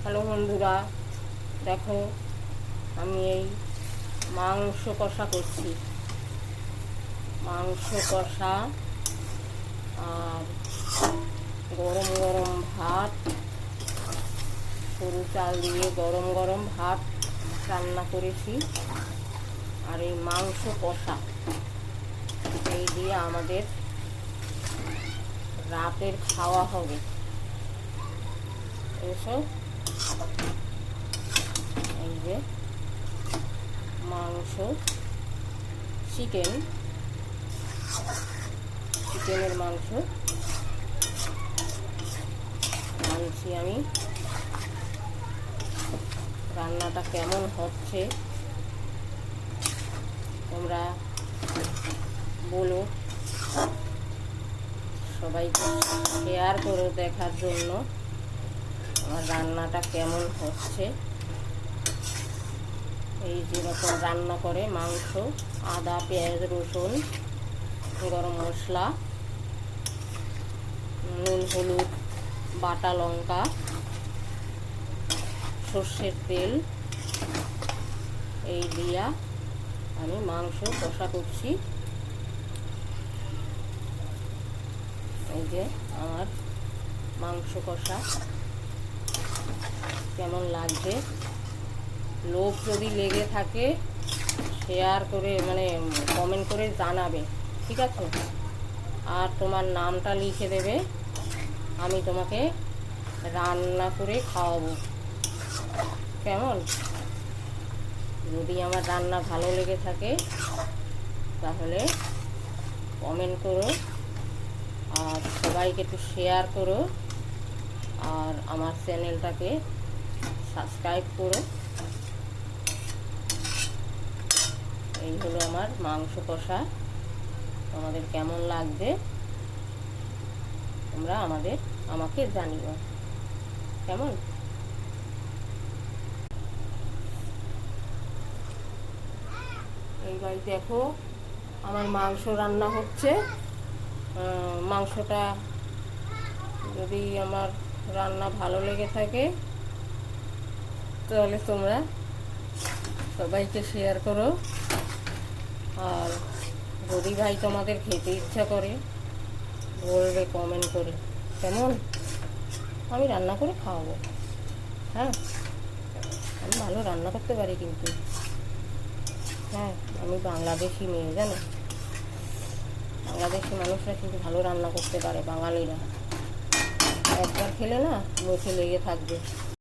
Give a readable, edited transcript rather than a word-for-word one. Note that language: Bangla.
হ্যালো বন্ধুরা, দেখো আমি এই মাংস কষা করছি। মাংস কষা আর গরম গরম ভাত, সরু চাল দিয়ে গরম গরম ভাত রান্না করেছি। আর এই মাংস কষা এই দিয়ে আমাদের রাতের খাওয়া হবে। এসো, এই যে মাংস, চিকেনের মাংস আনছি আমি। রান্নাটা কেমন হচ্ছে তোমরা বলো, সবাইকে শেয়ার করো দেখার জন্য আমার রান্নাটা কেমন হচ্ছে। এই যেরকম রান্না করে মাংস, আদা পেঁয়াজ রসুন গরম মশলা নুন হলুদ বাটা লঙ্কা সর্ষের তেল এই দিয়া আমি মাংস কষা করছি। এই যে আমার মাংস কষা কেমন লাগছে, লোভ যদি লেগে থাকে শেয়ার করে কমেন্ট করে জানাবে, ঠিক আছে? আর তোমার নামটা লিখে দেবে, আমি তোমাকে রান্না করে খাওয়াবো, কেমন? যদি আমার রান্না ভালো লেগে থাকে তাহলে কমেন্ট করো আর সবাইকে একটু শেয়ার করো আর আমার চ্যানেলটাকে সাবস্ক্রাইব করো। এই হলো আমার মাংস কষা। তোমাদের কেমন লাগবে তোমরা আমাকে জানিও, কেমন? এইবার দেখো আমার মাংস রান্না হচ্ছে। মাংসটা যদি আমার রান্না ভালো লেগে থাকে তাহলে তোমরা সবাইকে শেয়ার করো। আর যদি ভাই তোমাদের খেতে ইচ্ছা করে বলবে কমেন্ট করে, কেমন? আমি রান্না করে খাওয়াবো। হ্যাঁ, আমি ভালো রান্না করতে পারি কিন্তু। হ্যাঁ, আমি বাংলাদেশি মেয়ে, জানো? বাংলাদেশি মানুষরা কিন্তু ভালো রান্না করতে পারে, বাঙালিরা। একবার খেলে না মুখে লেগে থাকবে।